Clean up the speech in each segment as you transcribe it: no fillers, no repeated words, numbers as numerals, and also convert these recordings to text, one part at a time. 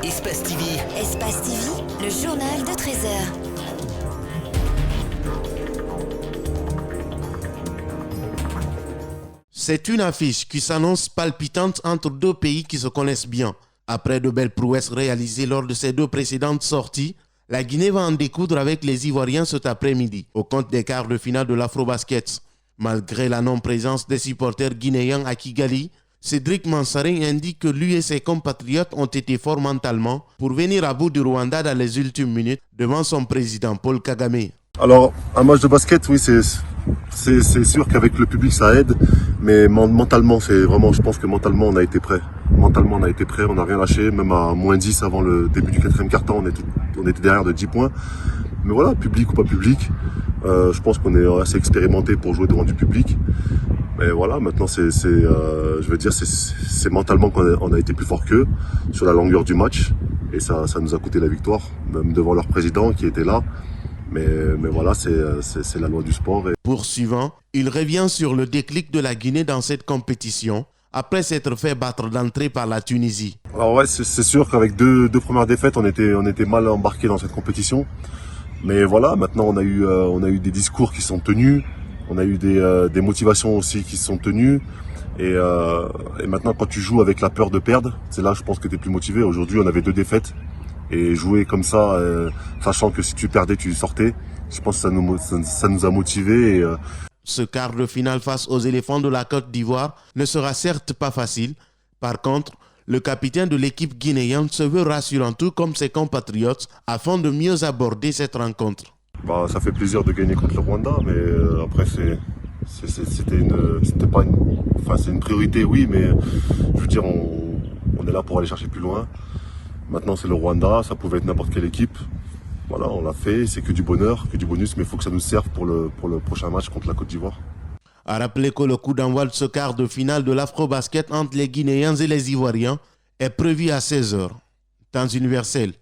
Espace TV. Espace TV, le journal de 13 heures. C'est une affiche qui s'annonce palpitante entre deux pays qui se connaissent bien. Après de belles prouesses réalisées lors de ces deux précédentes sorties, la Guinée va en découdre avec les Ivoiriens cet après-midi, au compte des quarts de finale de l'Afrobasket. Malgré la non-présence des supporters guinéens à Kigali, Cédric Mansarin indique que lui et ses compatriotes ont été forts mentalement pour venir à bout du Rwanda dans les ultimes minutes devant son président Paul Kagame. Alors, un match de basket, oui, c'est sûr qu'avec le public ça aide, mais mentalement, je pense que mentalement on a été prêt. Mentalement on a été prêt, on n'a rien lâché, même à moins 10 avant le début du quatrième quart-temps, on était derrière de 10 points. Mais voilà, public ou pas public, je pense qu'on est assez expérimenté pour jouer devant du public. Mais voilà, maintenant c'est mentalement qu'on a été plus fort qu'eux sur la longueur du match, et ça nous a coûté la victoire, même devant leur président qui était là. Mais voilà, c'est la loi du sport. Poursuivant, il revient sur le déclic de la Guinée dans cette compétition, après s'être fait battre d'entrée par la Tunisie. Alors ouais, c'est sûr qu'avec deux premières défaites, on était mal embarqués dans cette compétition. Mais voilà, maintenant on a eu des discours qui sont tenus, on a eu des motivations aussi qui sont tenues. Et maintenant, quand tu joues avec la peur de perdre, c'est là je pense que tu es plus motivé. Aujourd'hui, on avait 2 défaites. Et jouer comme ça, sachant que si tu perdais, tu sortais, je pense que ça nous a motivés. Ce quart de finale face aux éléphants de la Côte d'Ivoire ne sera certes pas facile. Par contre, le capitaine de l'équipe guinéenne se veut rassurant tout comme ses compatriotes afin de mieux aborder cette rencontre. Ça fait plaisir de gagner contre le Rwanda, mais après c'est une priorité, oui, mais je veux dire, on est là pour aller chercher plus loin. Maintenant, c'est le Rwanda, ça pouvait être n'importe quelle équipe. Voilà, on l'a fait, c'est que du bonheur, que du bonus, mais il faut que ça nous serve pour le prochain match contre la Côte d'Ivoire. À rappeler que le coup d'envoi de ce quart de finale de l'Afrobasket entre les Guinéens et les Ivoiriens est prévu à 16h, temps universel.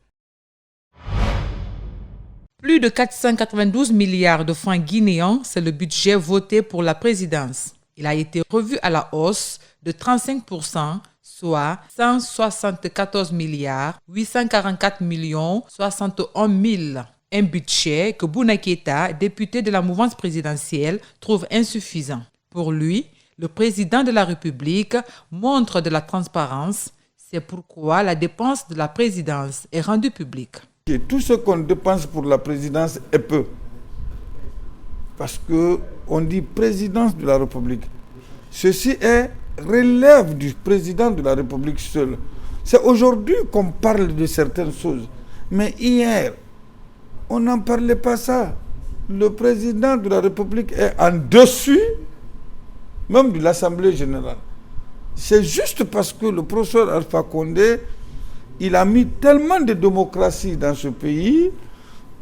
Plus de 492 milliards de francs guinéens, c'est le budget voté pour la présidence. Il a été revu à la hausse de 35%, soit 174 milliards 844 millions 61 000. Un budget que Bouna Keïta, député de la mouvance présidentielle, trouve insuffisant. Pour lui, le président de la République montre de la transparence. C'est pourquoi la dépense de la présidence est rendue publique. Et tout ce qu'on dépense pour la présidence est peu. Parce qu'on dit présidence de la République. Ceci relève du président de la République seul. C'est aujourd'hui qu'on parle de certaines choses. Mais hier, on n'en parlait pas ça. Le président de la République est en dessus même de l'Assemblée générale. C'est juste parce que le professeur Alpha Condé, il a mis tellement de démocratie dans ce pays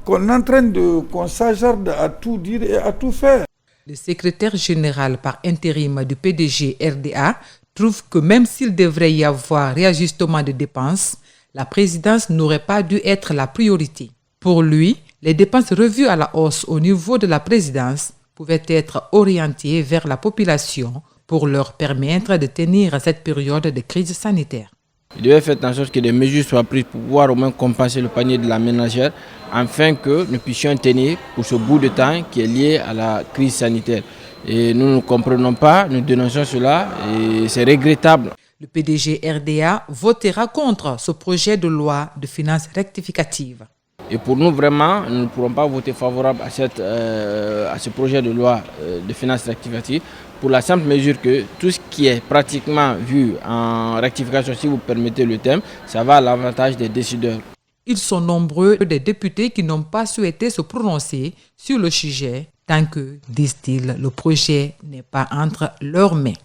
qu'on s'ajarde à tout dire et à tout faire. Le secrétaire général par intérim du PDG RDA trouve que même s'il devrait y avoir réajustement de dépenses, la présidence n'aurait pas dû être la priorité. Pour lui, les dépenses revues à la hausse au niveau de la présidence pouvaient être orientées vers la population pour leur permettre de tenir cette période de crise sanitaire. Il devait faire en sorte que des mesures soient prises pour pouvoir au moins compenser le panier de la ménagère afin que nous puissions tenir pour ce bout de temps qui est lié à la crise sanitaire. Et nous ne comprenons pas, nous dénonçons cela et c'est regrettable. Le PDG RDA votera contre ce projet de loi de finances rectificative. Et pour nous, vraiment, nous ne pourrons pas voter favorable à ce projet de loi de finances rectificative pour la simple mesure que tout ce qui est pratiquement vu en rectification, si vous permettez le terme, ça va à l'avantage des décideurs. Ils sont nombreux des députés qui n'ont pas souhaité se prononcer sur le sujet tant que, disent-ils, le projet n'est pas entre leurs mains.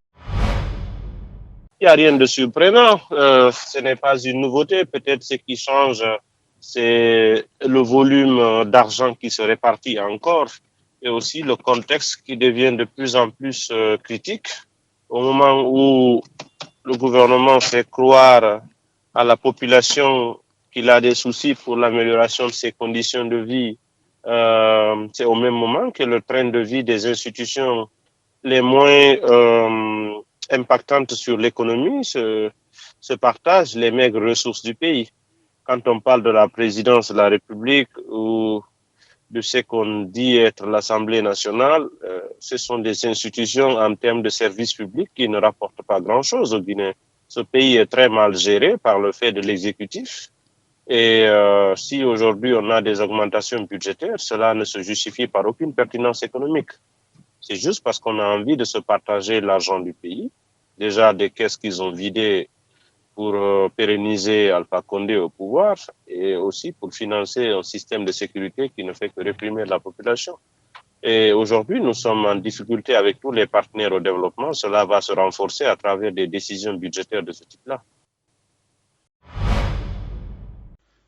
Il n'y a rien de surprenant, ce n'est pas une nouveauté. Peut-être ce qui change, c'est le volume d'argent qui se répartit encore et aussi le contexte qui devient de plus en plus critique. Au moment où le gouvernement fait croire à la population qu'il a des soucis pour l'amélioration de ses conditions de vie, c'est au même moment que le train de vie des institutions les moins impactantes sur l'économie se partagent les maigres ressources du pays. quand on parle de la présidence de la République ou de ce qu'on dit être l'Assemblée nationale, ce sont des institutions en termes de services publics qui ne rapportent pas grand-chose au Guinée. Ce pays est très mal géré par le fait de l'exécutif. Et si aujourd'hui on a des augmentations budgétaires, cela ne se justifie par aucune pertinence économique. C'est juste parce qu'on a envie de se partager l'argent du pays. Déjà des caisses qu'ils ont vidées pour pérenniser Alpha Condé au pouvoir et aussi pour financer un système de sécurité qui ne fait que réprimer la population. Et aujourd'hui, nous sommes en difficulté avec tous les partenaires au développement. Cela va se renforcer à travers des décisions budgétaires de ce type-là.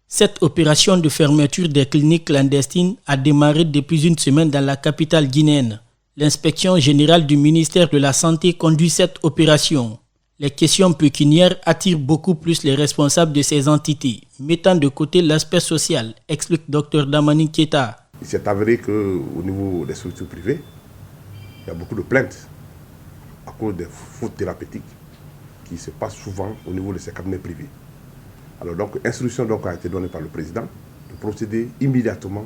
Cette opération de fermeture des cliniques clandestines a démarré depuis une semaine dans la capitale guinéenne. L'inspection générale du ministère de la Santé conduit cette opération. Les questions pécuniaires attirent beaucoup plus les responsables de ces entités, mettant de côté l'aspect social, explique Dr Damani Keita. Il s'est avéré qu'au niveau des structures privées, il y a beaucoup de plaintes à cause des fautes thérapeutiques qui se passent souvent au niveau de ces cabinets privés. Alors donc, instruction a été donnée par le président de procéder immédiatement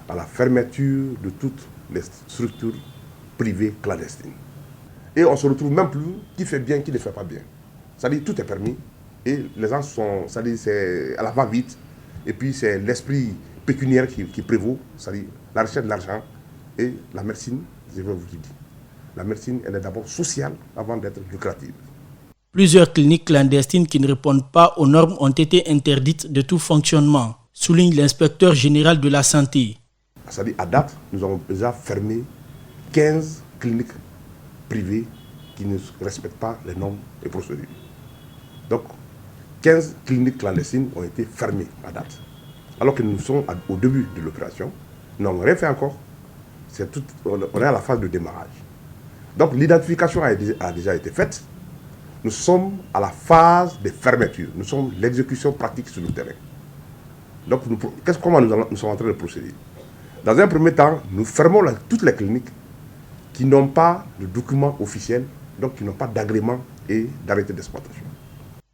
à la fermeture de toutes les structures privées clandestines. Et on se retrouve même plus qui fait bien, qui ne fait pas bien. C'est-à-dire tout est permis et les gens sont, c'est à la va-vite et puis c'est l'esprit pécuniaire qui prévaut, c'est-à-dire la recherche de l'argent et la médecine, je vais vous le dire. La médecine, elle est d'abord sociale avant d'être lucrative. Plusieurs cliniques clandestines qui ne répondent pas aux normes ont été interdites de tout fonctionnement, souligne l'inspecteur général de la santé. C'est-à-dire à date, nous avons déjà fermé 15 cliniques privées qui ne respectent pas les normes et procédures. Donc, 15 cliniques clandestines ont été fermées à date. Alors que nous sommes au début de l'opération, nous n'avons rien fait encore. On est à la phase de démarrage. Donc, l'identification a déjà été faite. Nous sommes à la phase de fermeture. Nous sommes l'exécution pratique sur le terrain. Donc, comment nous sommes en train de procéder? Dans un premier temps, nous fermons toutes les cliniques qui n'ont pas de documents officiels, donc qui n'ont pas d'agrément et d'arrêté d'exploitation.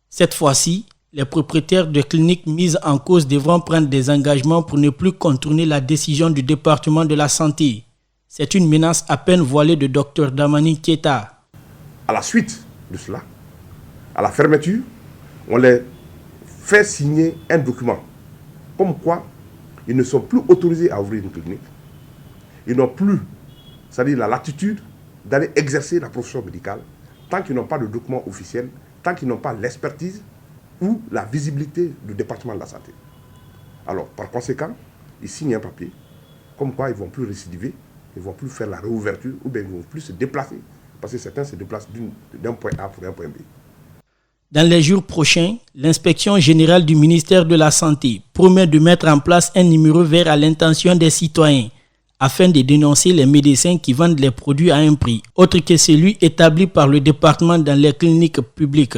Cette fois-ci, les propriétaires de cliniques mises en cause devront prendre des engagements pour ne plus contourner la décision du département de la santé. C'est une menace à peine voilée de Dr Damani Keita. À la suite de cela, à la fermeture, on les fait signer un document comme quoi ils ne sont plus autorisés à ouvrir une clinique. Ils n'ont plus, c'est-à-dire la latitude d'aller exercer la profession médicale tant qu'ils n'ont pas de document officiel, tant qu'ils n'ont pas l'expertise ou la visibilité du département de la santé. Alors, par conséquent, ils signent un papier comme quoi ils ne vont plus récidiver, ils ne vont plus faire la réouverture ou bien ils ne vont plus se déplacer parce que certains se déplacent d'un point A pour un point B. Dans les jours prochains, l'inspection générale du ministère de la Santé promet de mettre en place un numéro vert à l'intention des citoyens afin de dénoncer les médecins qui vendent les produits à un prix autre que celui établi par le département dans les cliniques publiques.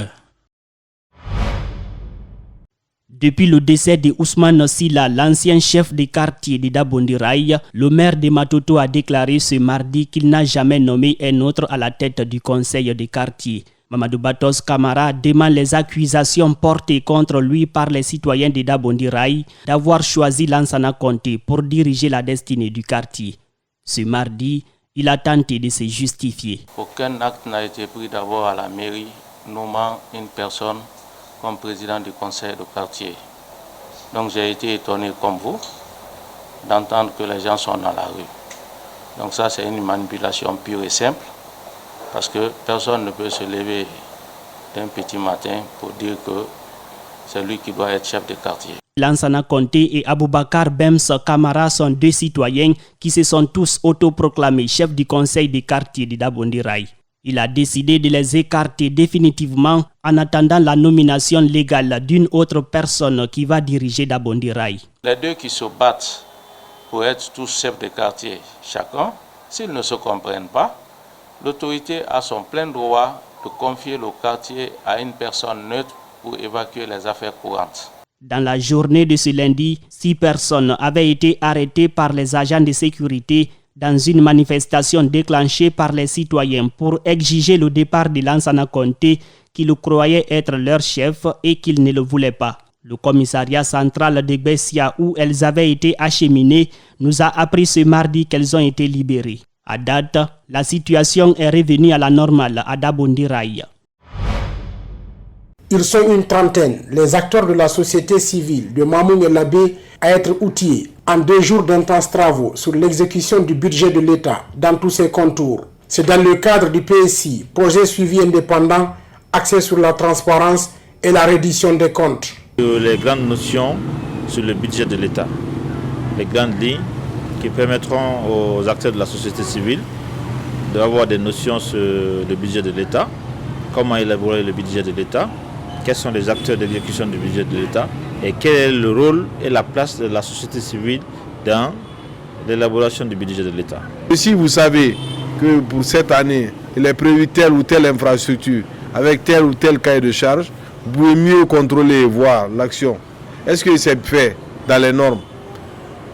Depuis le décès de Ousmane Silla, l'ancien chef de quartier de Dabondiraï, le maire de Matoto a déclaré ce mardi qu'il n'a jamais nommé un autre à la tête du conseil de quartier. Mamadou Batos Camara demande les accusations portées contre lui par les citoyens de Dabondiraï d'avoir choisi Lansana Conté pour diriger la destinée du quartier. Ce mardi, il a tenté de se justifier. Aucun acte n'a été pris d'abord à la mairie nommant une personne comme président du conseil de quartier. Donc j'ai été étonné comme vous d'entendre que les gens sont dans la rue. Donc ça c'est une manipulation pure et simple. Parce que personne ne peut se lever d'un petit matin pour dire que c'est lui qui doit être chef de quartier. Lansana Conté et Aboubakar Bems Camara sont deux citoyens qui se sont tous autoproclamés chefs du conseil des quartiers de Dabondiraï. Il a décidé de les écarter définitivement en attendant la nomination légale d'une autre personne qui va diriger Dabondiraï. Les deux qui se battent pour être tous chefs de quartier, chacun, s'ils ne se comprennent pas, l'autorité a son plein droit de confier le quartier à une personne neutre pour évacuer les affaires courantes. Dans la journée de ce lundi, 6 personnes avaient été arrêtées par les agents de sécurité dans une manifestation déclenchée par les citoyens pour exiger le départ de Lansana Conté qui le croyait être leur chef et qu'il ne le voulait pas. Le commissariat central de Bessia, où elles avaient été acheminées, nous a appris ce mardi qu'elles ont été libérées. À date, la situation est revenue à la normale à Dabondiraï. Ils sont une trentaine, les acteurs de la société civile de Mamoun et Labé, à être outillés en 2 jours d'intenses travaux sur l'exécution du budget de l'État dans tous ses contours. C'est dans le cadre du PSI, projet suivi indépendant, axé sur la transparence et la reddition des comptes. Les grandes notions sur le budget de l'État, les grandes lignes qui permettront aux acteurs de la société civile d'avoir des notions sur le budget de l'État, comment élaborer le budget de l'État, quels sont les acteurs d'exécution du budget de l'État et quel est le rôle et la place de la société civile dans l'élaboration du budget de l'État. Si vous savez que pour cette année, il est prévu telle ou telle infrastructure avec tel ou tel cahier de charge, vous pouvez mieux contrôler et voir l'action. Est-ce que c'est fait dans les normes?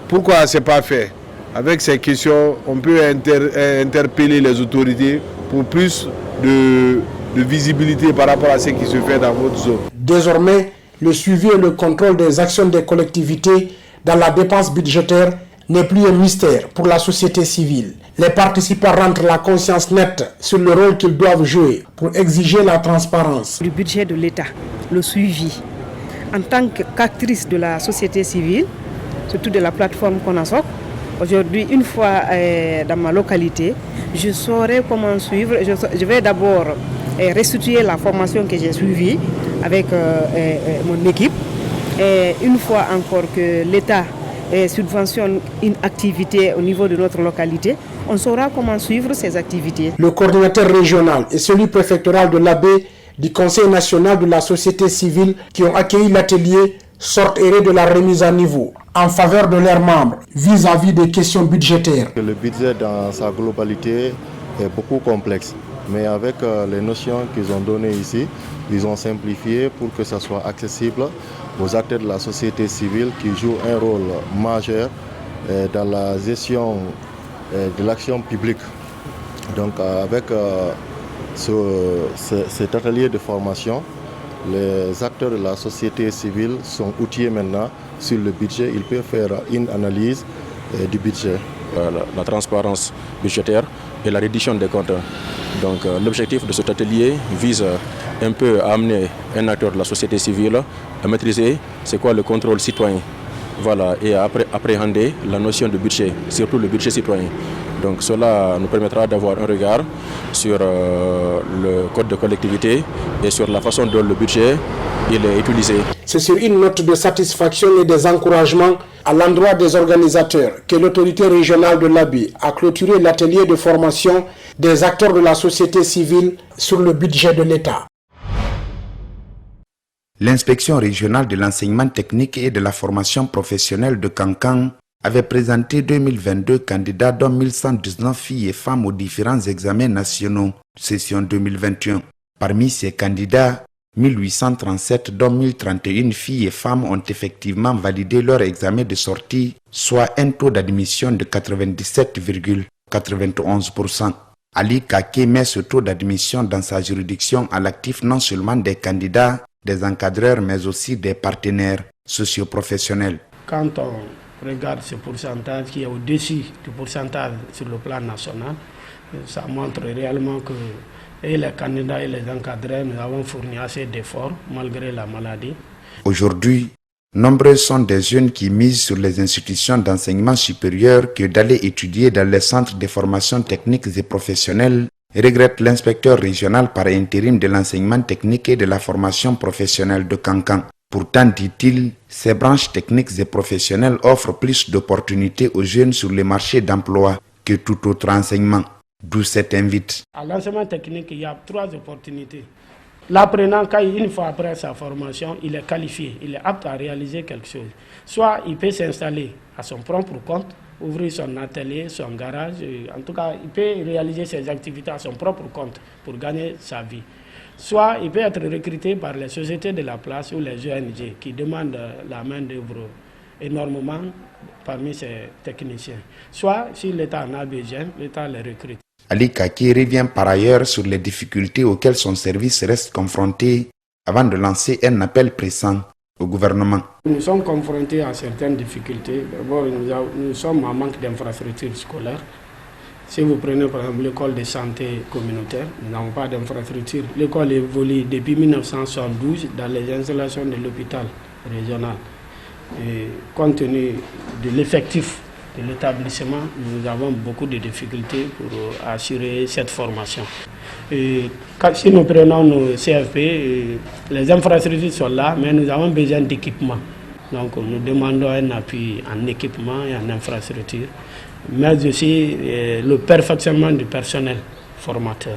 Pourquoi ce n'est pas fait? Avec ces questions, on peut interpeller les autorités pour plus de visibilité par rapport à ce qui se fait dans votre zone. Désormais, le suivi et le contrôle des actions des collectivités dans la dépense budgétaire n'est plus un mystère pour la société civile. Les participants rentrent la conscience nette sur le rôle qu'ils doivent jouer pour exiger la transparence. Le budget de l'État, le suivi. En tant qu'actrice de la société civile, surtout de la plateforme CONASOC, aujourd'hui, une fois dans ma localité, je saurai comment suivre. Je vais d'abord restituer la formation que j'ai suivie avec mon équipe. Et une fois encore que l'État subventionne une activité au niveau de notre localité, on saura comment suivre ces activités. Le coordinateur régional et celui préfectoral de l'AB du Conseil national de la société civile qui ont accueilli l'atelier sortent errés de la remise à niveau en faveur de leurs membres vis-à-vis des questions budgétaires. Le budget dans sa globalité est beaucoup complexe, mais avec les notions qu'ils ont données ici, ils ont simplifié pour que ça soit accessible aux acteurs de la société civile qui jouent un rôle majeur dans la gestion de l'action publique. Donc avec cet atelier de formation, les acteurs de la société civile sont outillés maintenant sur le budget. Ils peuvent faire une analyse du budget. La transparence budgétaire et la reddition des comptes. Donc l'objectif de cet atelier vise un peu à amener un acteur de la société civile à maîtriser c'est quoi le contrôle citoyen. Voilà, et à appréhender la notion de budget, surtout le budget citoyen. Donc cela nous permettra d'avoir un regard sur le code de collectivité et sur la façon dont le budget il est utilisé. C'est sur une note de satisfaction et des encouragements à l'endroit des organisateurs que l'autorité régionale de l'ABI a clôturé l'atelier de formation des acteurs de la société civile sur le budget de l'État. L'inspection régionale de l'enseignement technique et de la formation professionnelle de Kankan avait présenté 2022 candidats dont 1119 filles et femmes aux différents examens nationaux, session 2021. Parmi ces candidats, 1837 dont 1031 filles et femmes ont effectivement validé leur examen de sortie, soit un taux d'admission de 97,91%. Ali Kake met ce taux d'admission dans sa juridiction à l'actif non seulement des candidats, des encadreurs, mais aussi des partenaires socioprofessionnels. Quand on regarde ce pourcentage qui est au-dessus du pourcentage sur le plan national, ça montre réellement que et les candidats et les encadreurs, nous avons fourni assez d'efforts malgré la maladie. Aujourd'hui, nombreux sont des jeunes qui misent sur les institutions d'enseignement supérieur que d'aller étudier dans les centres de formation techniques et professionnels, regrette l'inspecteur régional par intérim de l'enseignement technique et de la formation professionnelle de Kankan. Pourtant, dit-il, ces branches techniques et professionnelles offrent plus d'opportunités aux jeunes sur le marché d'emploi que tout autre enseignement. D'où cette invite. À l'enseignement technique, il y a 3 opportunités. L'apprenant, une fois après sa formation, il est qualifié, il est apte à réaliser quelque chose. Soit il peut s'installer à son propre compte, ouvrir son atelier, son garage, en tout cas, il peut réaliser ses activités à son propre compte pour gagner sa vie. Soit il peut être recruté par les sociétés de la place ou les ONG qui demandent la main-d'œuvre énormément parmi ces techniciens. Soit si l'État en a besoin, l'État les recrute. Ali Kaki revient par ailleurs sur les difficultés auxquelles son service reste confronté avant de lancer un appel pressant au gouvernement. Nous sommes confrontés à certaines difficultés. D'abord, nous sommes en manque d'infrastructures scolaires. Si vous prenez par exemple l'école de santé communautaire, nous n'avons pas d'infrastructure. L'école évolue depuis 1972 dans les installations de l'hôpital régional. Et compte tenu de l'effectif de l'établissement, nous avons beaucoup de difficultés pour assurer cette formation. Et si nous prenons nos CFP, les infrastructures sont là, mais nous avons besoin d'équipement. Donc nous demandons un appui en équipement et en infrastructure, mais aussi le perfectionnement du personnel formateur.